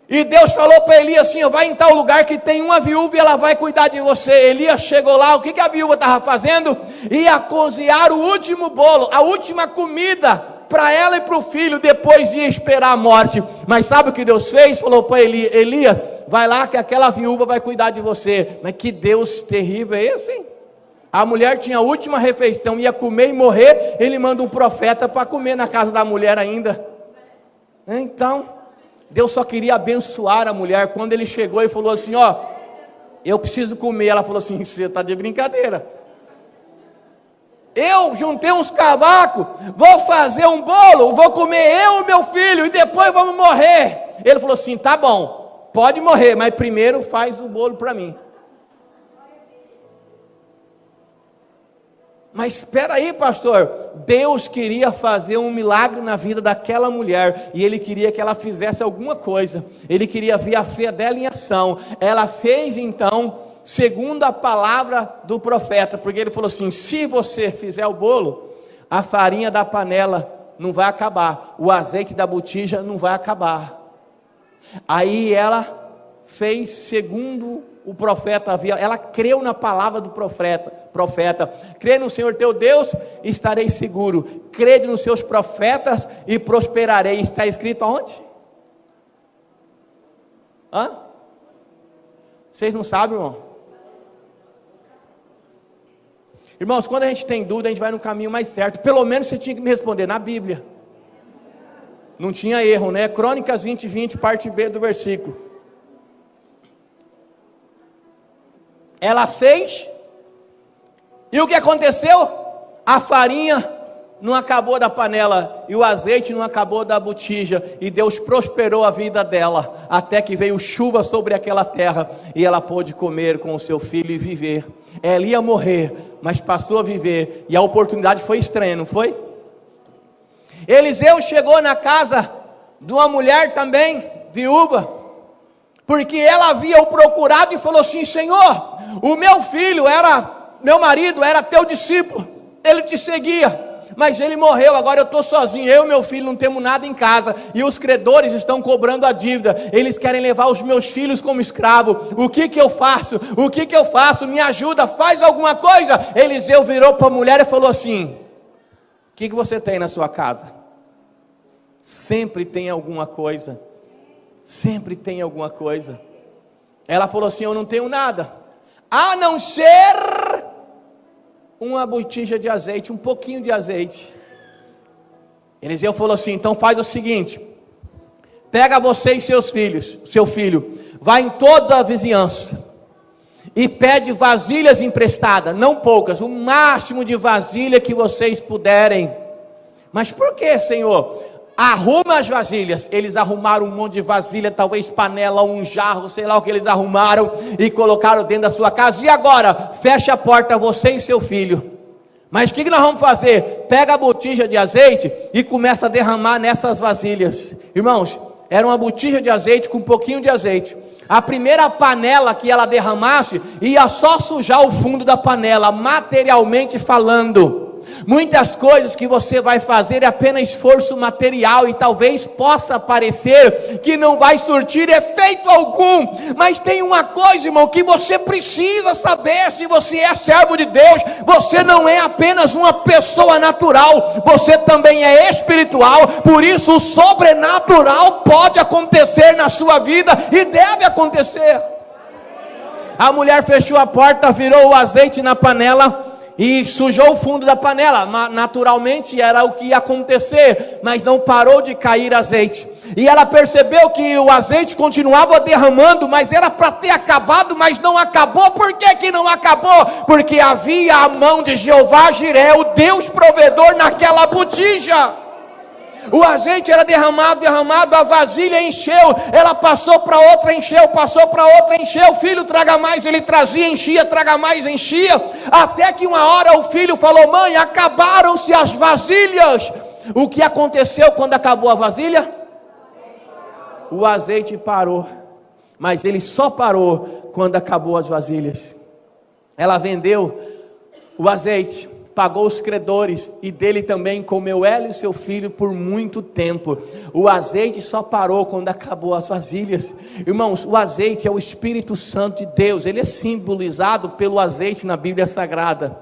e Deus falou para Elias assim, vai em tal lugar que tem uma viúva e ela vai cuidar de você. Elias chegou lá, o que a viúva estava fazendo? Ia cozinhar o último bolo, a última comida, para ela e para o filho, depois ia esperar a morte. Mas sabe o que Deus fez? Falou para Elias, vai lá que aquela viúva vai cuidar de você. Mas que Deus terrível é esse, hein? A mulher tinha a última refeição, ia comer e morrer, ele manda um profeta para comer na casa da mulher ainda. Então, Deus só queria abençoar a mulher. Quando ele chegou e falou assim, ó, eu preciso comer, ela falou assim, você está de brincadeira, eu juntei uns cavacos, vou fazer um bolo, vou comer eu e meu filho, e depois vamos morrer. Ele falou assim, tá bom, pode morrer, mas primeiro faz o bolo para mim. Mas espera aí, pastor, Deus queria fazer um milagre na vida daquela mulher, e Ele queria que ela fizesse alguma coisa, Ele queria ver a fé dela em ação. Ela fez então, segundo a palavra do profeta, porque ele falou assim, se você fizer o bolo, a farinha da panela não vai acabar, o azeite da botija não vai acabar. Aí ela fez segundo o profeta havia. Ela creu na palavra do profeta. Crê no Senhor teu Deus, estarei seguro. Crede nos seus profetas e prosperarei. Está escrito aonde? Vocês não sabem, irmão? Irmãos, quando a gente tem dúvida, a gente vai no caminho mais certo. Pelo menos você tinha que me responder na Bíblia. Não tinha erro, né? Crônicas 20:20, parte B do versículo. Ela fez, e o que aconteceu? A farinha não acabou da panela, e o azeite não acabou da botija, e Deus prosperou a vida dela, até que veio chuva sobre aquela terra, e ela pôde comer com o seu filho e viver. Ela ia morrer, mas passou a viver, e a oportunidade foi estranha, não foi? Eliseu chegou na casa de uma mulher também, viúva, porque ela havia o procurado e falou assim: Senhor, o meu marido era teu discípulo, ele te seguia, mas ele morreu, agora eu estou sozinho, eu e meu filho não temos nada em casa, e os credores estão cobrando a dívida, eles querem levar os meus filhos como escravo, o que eu faço? Me ajuda, faz alguma coisa. Eliseu virou para a mulher e falou assim: o que você tem na sua casa? Sempre tem alguma coisa, sempre tem alguma coisa. Ela falou assim: eu não tenho nada, a não ser uma botija de azeite, um pouquinho de azeite. Eliseu falou assim: então faz o seguinte, pega você e seu filho, vai em toda a vizinhança, e pede vasilhas emprestadas, não poucas, o máximo de vasilha que vocês puderem. Mas por que, Senhor? Arruma as vasilhas. Eles arrumaram um monte de vasilha, talvez panela, um jarro, sei lá o que eles arrumaram, e colocaram dentro da sua casa. E agora, fecha a porta, você e seu filho. Mas o que nós vamos fazer? Pega a botija de azeite e começa a derramar nessas vasilhas. Irmãos, era uma botija de azeite com um pouquinho de azeite. A primeira panela que ela derramasse, ia só sujar o fundo da panela, materialmente falando. Muitas coisas que você vai fazer é apenas esforço material, e talvez possa parecer que não vai surtir efeito algum, mas tem uma coisa, irmão, que você precisa saber: se você é servo de Deus, você não é apenas uma pessoa natural, você também é espiritual. Por isso o sobrenatural pode acontecer na sua vida, e deve acontecer. A mulher fechou a porta, virou o azeite na panela e sujou o fundo da panela. Naturalmente era o que ia acontecer, mas não parou de cair azeite. E ela percebeu que o azeite continuava derramando, mas era para ter acabado, mas não acabou. Por que não acabou? Porque havia a mão de Jeová Jiré, o Deus provedor, naquela botija. O azeite era derramado, a vasilha encheu, ela passou para outra, encheu, o filho traga mais, ele trazia, enchia, traga mais, enchia, até que uma hora o filho falou: mãe, acabaram-se as vasilhas. O que aconteceu quando acabou a vasilha? O azeite parou, mas ele só parou quando acabou as vasilhas. Ela vendeu o azeite, pagou os credores, e dele também comeu ela e seu filho por muito tempo. O azeite só parou quando acabou as vasilhas. Irmãos, o azeite é o Espírito Santo de Deus, ele é simbolizado pelo azeite na Bíblia Sagrada.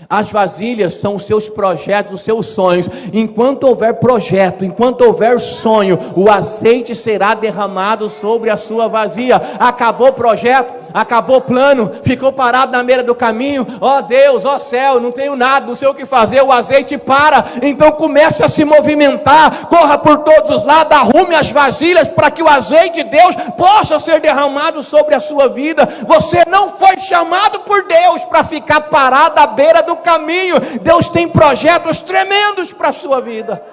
As vasilhas são os seus projetos, os seus sonhos. Enquanto houver projeto, enquanto houver sonho, o azeite será derramado sobre a sua vasilha. Acabou o projeto, acabou o plano, ficou parado na beira do caminho. Ó Deus, ó céu, não tenho nada, não sei o que fazer. O azeite para, então comece a se movimentar, corra por todos os lados, arrume as vasilhas para que o azeite de Deus possa ser derramado sobre a sua vida. Você não foi chamado por Deus para ficar parado à beira do caminho. Deus tem projetos tremendos para a sua vida,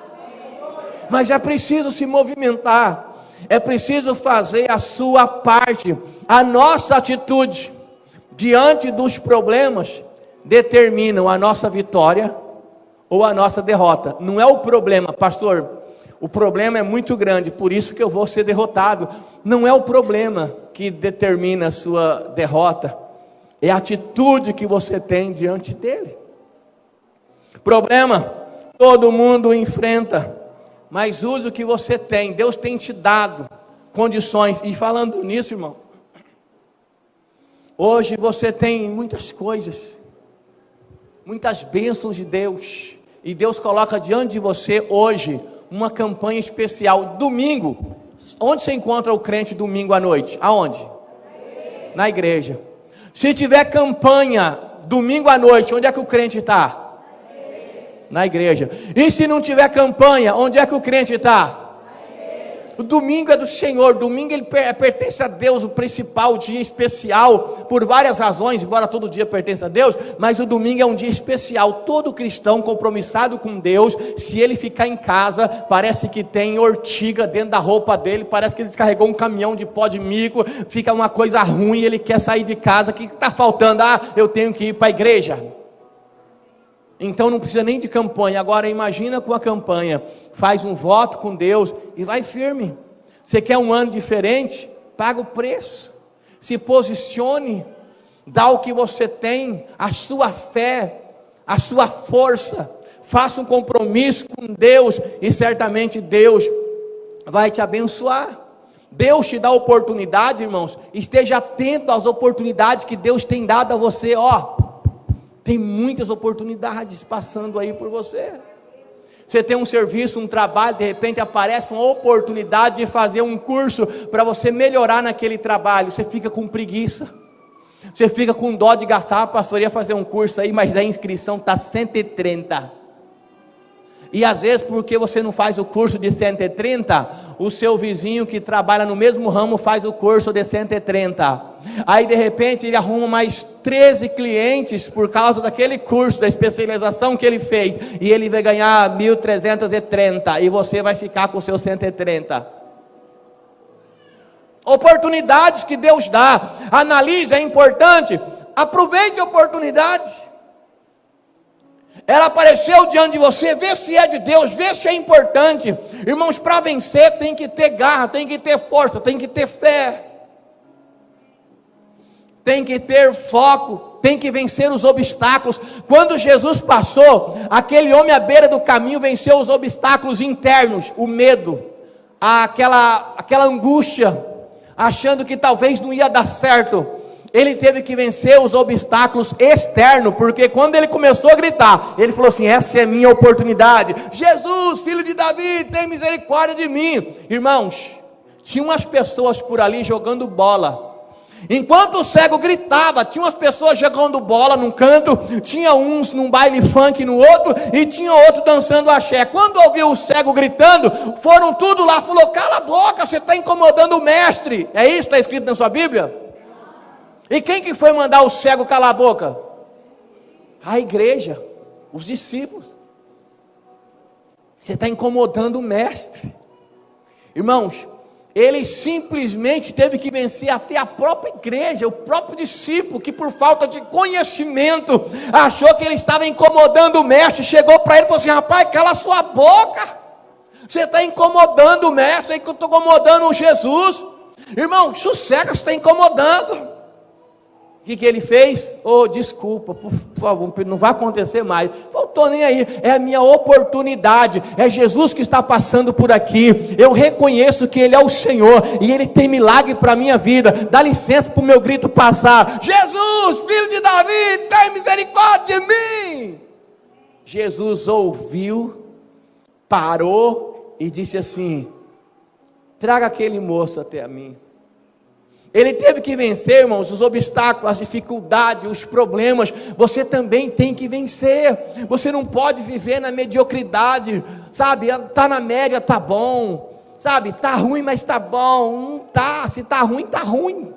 mas é preciso se movimentar, é preciso fazer a sua parte. A nossa atitude diante dos problemas determinam a nossa vitória ou a nossa derrota. Não é o problema, pastor, o problema é muito grande, por isso que eu vou ser derrotado. Não é o problema que determina a sua derrota, é a atitude que você tem diante dele. Problema, todo mundo enfrenta, mas use o que você tem. Deus tem te dado condições. E falando nisso, irmão, Hoje você tem muitas coisas, muitas bênçãos de Deus, e Deus coloca diante de você hoje uma campanha especial. Domingo, onde você encontra o crente domingo à noite? Aonde? Na igreja. Se tiver campanha domingo à noite, onde é que o crente está? Na igreja. E se não tiver campanha, onde é que o crente está? O domingo é do Senhor, domingo ele pertence a Deus, o principal dia especial, por várias razões, embora todo dia pertença a Deus, mas o domingo é um dia especial. Todo cristão compromissado com Deus, se ele ficar em casa, parece que tem ortiga dentro da roupa dele, parece que ele descarregou um caminhão de pó de mico, fica uma coisa ruim, ele quer sair de casa. O que está faltando? Eu tenho que ir para a igreja. Então não precisa nem de campanha. Agora imagina com a campanha, faz um voto com Deus e vai firme. Você quer um ano diferente? Paga o preço, se posicione, dá o que você tem, a sua fé, a sua força, faça um compromisso com Deus, e certamente Deus vai te abençoar. Deus te dá oportunidade, irmãos, esteja atento às oportunidades que Deus tem dado a você. Tem muitas oportunidades passando aí por você. Você tem um serviço, um trabalho, de repente aparece uma oportunidade de fazer um curso para você melhorar naquele trabalho. Você fica com preguiça, você fica com dó de gastar. Pastor, ia fazer um curso aí, mas a inscrição está 130. E às vezes, porque você não faz o curso de 130, o seu vizinho que trabalha no mesmo ramo faz o curso de 130. Aí de repente ele arruma mais 13 clientes por causa daquele curso, da especialização que ele fez, e ele vai ganhar 1.330, e você vai ficar com o seu 130. Oportunidades que Deus dá, analise, é importante, aproveite a oportunidade. Ela apareceu diante de você, vê se é de Deus, vê se é importante. Irmãos, para vencer tem que ter garra, tem que ter força, tem que ter fé, tem que ter foco, tem que vencer os obstáculos. Quando Jesus passou, aquele homem à beira do caminho venceu os obstáculos internos, o medo, aquela angústia, achando que talvez não ia dar certo. Ele teve que vencer os obstáculos externos, porque quando ele começou a gritar, ele falou assim: essa é a minha oportunidade. Jesus, filho de Davi, tem misericórdia de mim. Irmãos, tinha umas pessoas por ali jogando bola. Enquanto o cego gritava, tinha umas pessoas jogando bola num canto, tinha uns num baile funk no outro, e tinha outro dançando axé. Quando ouviu o cego gritando, foram tudo lá, falou: cala a boca, você está incomodando o mestre. É isso que está escrito na sua Bíblia? E quem que foi mandar o cego calar a boca? A igreja, os discípulos. Você está incomodando o mestre. Irmãos, ele simplesmente teve que vencer até a própria igreja, o próprio discípulo, que por falta de conhecimento, achou que ele estava incomodando o mestre, chegou para ele e falou assim: rapaz, cala a sua boca, você está incomodando o mestre, aí que eu estou incomodando o Jesus. Irmão, sossega, você está incomodando. O que ele fez? Desculpa, por favor, não vai acontecer mais. Não estou nem aí, é a minha oportunidade, é Jesus que está passando por aqui, eu reconheço que Ele é o Senhor, e Ele tem milagre para a minha vida, dá licença para o meu grito passar: Jesus, filho de Davi, tem misericórdia de mim. Jesus ouviu, parou e disse assim: traga aquele moço até a mim. Ele teve que vencer, irmãos, os obstáculos, as dificuldades, os problemas. Você também tem que vencer. Você não pode viver na mediocridade, sabe? Está na média, está bom, sabe? Está ruim, mas está bom. Não está, se está ruim, está ruim.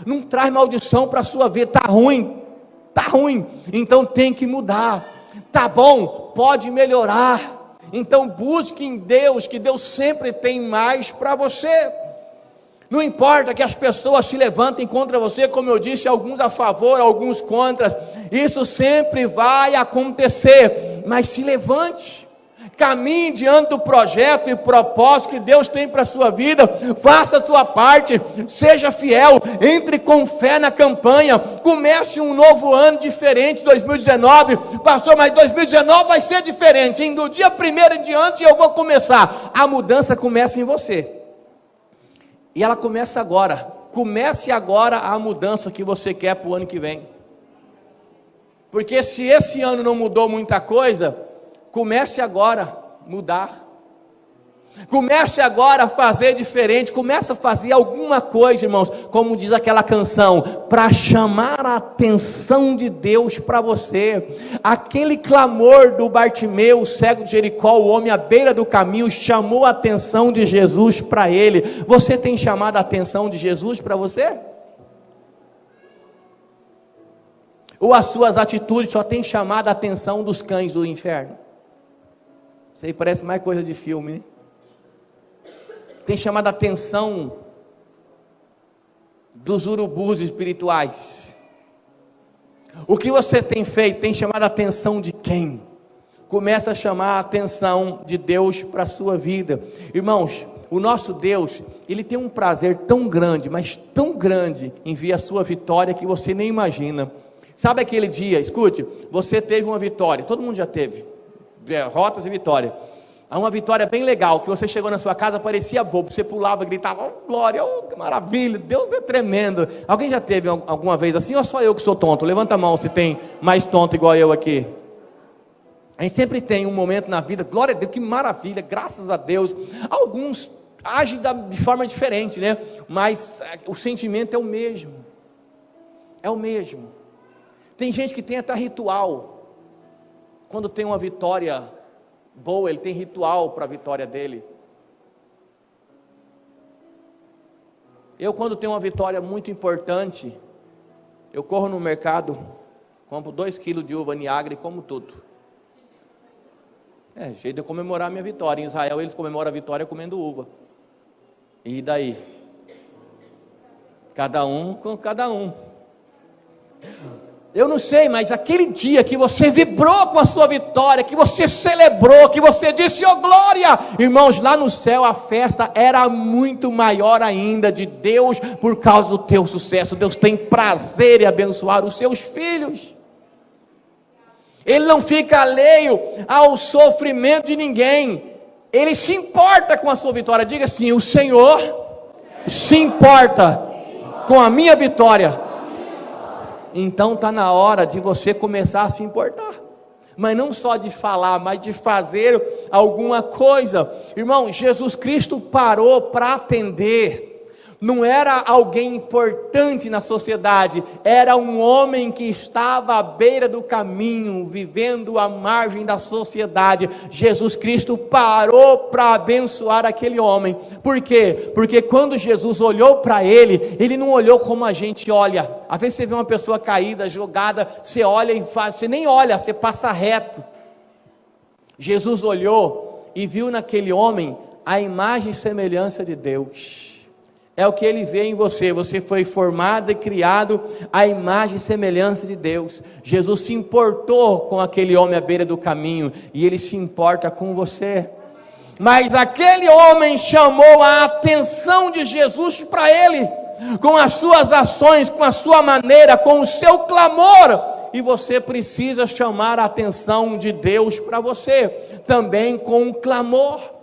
Não traz maldição para a sua vida. Está ruim, está ruim. Então tem que mudar. Está bom, pode melhorar. Então busque em Deus, que Deus sempre tem mais para você. Não importa que as pessoas se levantem contra você, como eu disse, alguns a favor, alguns contra, isso sempre vai acontecer, mas se levante, caminhe diante do projeto e propósito que Deus tem para a sua vida, faça a sua parte, seja fiel, entre com fé na campanha, comece um novo ano diferente, 2019, pastor, mas 2019 vai ser diferente, hein? Do dia 1º em diante eu vou começar. A mudança começa em você. E ela começa agora. comece agora a mudança que você quer para o ano que vem. Porque se esse ano não mudou muita coisa, comece agora a mudar. Comece agora a fazer diferente, comece a fazer alguma coisa, irmãos, como diz aquela canção, para chamar a atenção de Deus para você. Aquele clamor do Bartimeu, o cego de Jericó, o homem à beira do caminho, chamou a atenção de Jesus para ele. Você tem chamado a atenção de Jesus para você? Ou as suas atitudes só têm chamado a atenção dos cães do inferno? Isso aí parece mais coisa de filme, né? Tem chamado a atenção dos urubus espirituais. O que você tem feito tem chamado a atenção de quem? Começa a chamar a atenção de Deus para a sua vida. Irmãos, o nosso Deus, Ele tem um prazer tão grande, mas tão grande, em ver a sua vitória que você nem imagina. Sabe aquele dia, escute, você teve uma vitória, todo mundo já teve, derrotas e vitória. Há uma vitória bem legal, que você chegou na sua casa, parecia bobo, você pulava, gritava, oh, glória, oh, que maravilha, Deus é tremendo. Alguém já teve alguma vez assim, ou só eu que sou tonto? Levanta a mão se tem mais tonto igual eu aqui. A gente sempre tem um momento na vida, glória a Deus, que maravilha, graças a Deus. Alguns agem de forma diferente, né? Mas o sentimento é o mesmo. É o mesmo. Tem gente que tem até ritual. Quando tem uma vitória boa, ele tem ritual para a vitória dele. Eu, quando tenho uma vitória muito importante, eu corro no mercado, compro 2 quilos de uva Niagara e como tudo. É jeito de eu comemorar a minha vitória. Em Israel eles comemoram a vitória comendo uva. E daí? Cada um com cada um. Eu não sei, mas aquele dia que você vibrou com a sua vitória, que você celebrou, que você disse, oh glória, irmãos, lá no céu a festa era muito maior ainda de Deus, por causa do teu sucesso. Deus tem prazer em abençoar os seus filhos. Ele não fica alheio ao sofrimento de ninguém, Ele se importa com a sua vitória. Diga assim, o Senhor se importa com a minha vitória. Então está na hora de você começar a se importar, mas não só de falar, mas de fazer alguma coisa. Irmão, Jesus Cristo parou para atender. Não era alguém importante na sociedade, era um homem que estava à beira do caminho, vivendo à margem da sociedade. Jesus Cristo parou para abençoar aquele homem. Por quê? Porque quando Jesus olhou para ele, ele não olhou como a gente olha. Às vezes você vê uma pessoa caída, jogada, você olha e faz, você nem olha, você passa reto. Jesus olhou e viu naquele homem a imagem e semelhança de Deus. É o que Ele vê em você. Você foi formado e criado à imagem e semelhança de Deus. Jesus se importou com aquele homem à beira do caminho, e Ele se importa com você. Mas aquele homem chamou a atenção de Jesus para ele, com as suas ações, com a sua maneira, com o seu clamor. E você precisa chamar a atenção de Deus para você, também com um clamor.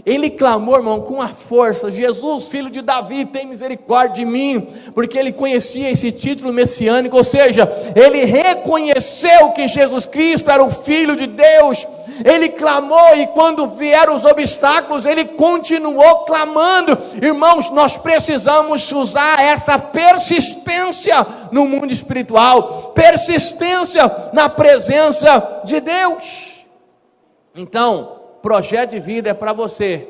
Ele clamou, irmão, com a força: Jesus, filho de Davi, tem misericórdia de mim, porque ele conhecia esse título messiânico, ou seja, ele reconheceu que Jesus Cristo era o Filho de Deus. Ele clamou, e quando vieram os obstáculos, ele continuou clamando. Irmãos, nós precisamos usar essa persistência no mundo espiritual, persistência na presença de Deus. Então, projeto de vida é para você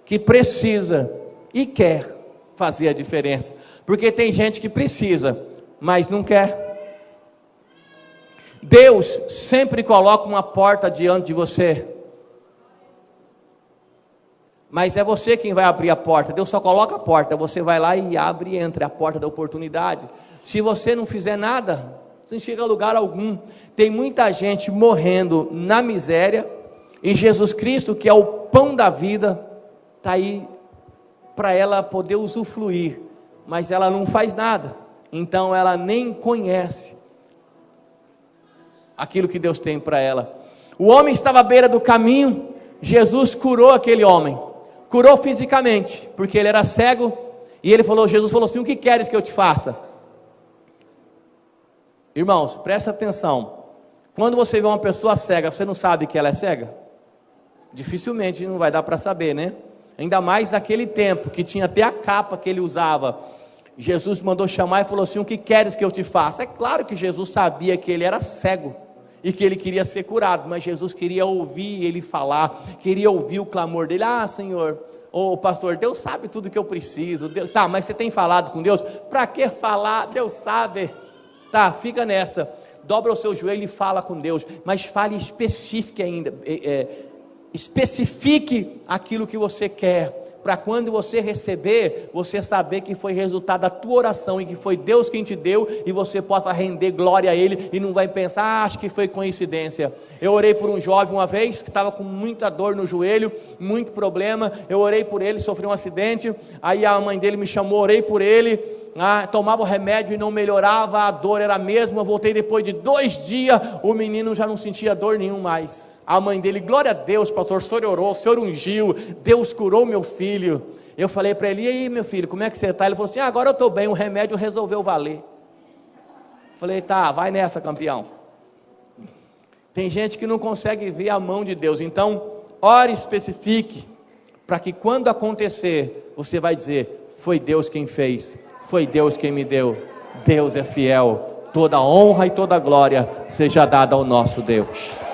que precisa e quer fazer a diferença, porque tem gente que precisa, mas não quer. Deus sempre coloca uma porta diante de você, mas é você quem vai abrir a porta. Deus só coloca a porta, você vai lá e abre e entra, a porta da oportunidade. Se você não fizer nada, você não chega a lugar algum. Tem muita gente morrendo na miséria, e Jesus Cristo, que é o pão da vida, está aí para ela poder usufruir, mas ela não faz nada, então ela nem conhece aquilo que Deus tem para ela. O homem estava à beira do caminho, Jesus curou aquele homem, curou fisicamente, porque ele era cego, E Jesus falou assim: o que queres que eu te faça? Irmãos, presta atenção. Quando você vê uma pessoa cega, você não sabe que ela é cega? Dificilmente não vai dar para saber, né? Ainda mais naquele tempo, que tinha até a capa que ele usava. Jesus mandou chamar e falou assim: o que queres que eu te faça? É claro que Jesus sabia que ele era cego e que ele queria ser curado, mas Jesus queria ouvir ele falar, queria ouvir o clamor dele. Ah, Senhor, pastor, Deus sabe tudo que eu preciso. Tá, mas você tem falado com Deus? Para que falar? Deus sabe. Tá, fica nessa. Dobra o seu joelho e fala com Deus, mas fale específico ainda. Especifique aquilo que você quer, para quando você receber, você saber que foi resultado da tua oração e que foi Deus quem te deu, e você possa render glória a Ele e não vai pensar: acho que foi coincidência. Eu orei por um jovem uma vez que estava com muita dor no joelho, muito problema. Eu orei por ele, sofreu um acidente, aí a mãe dele me chamou, orei por ele, tomava o remédio e não melhorava, a dor era a mesma. Eu voltei depois de 2 dias, o menino já não sentia dor nenhum mais. A mãe dele: glória a Deus, pastor, o senhor orou, o senhor ungiu, Deus curou meu filho. Eu falei para ele: e aí, meu filho, como é que você está? Ele falou assim: agora eu estou bem, o remédio resolveu valer. Falei: tá, vai nessa, campeão. Tem gente que não consegue ver a mão de Deus, então ore, especifique, para que quando acontecer, você vai dizer: foi Deus quem fez, foi Deus quem me deu. Deus é fiel, toda honra e toda glória seja dada ao nosso Deus.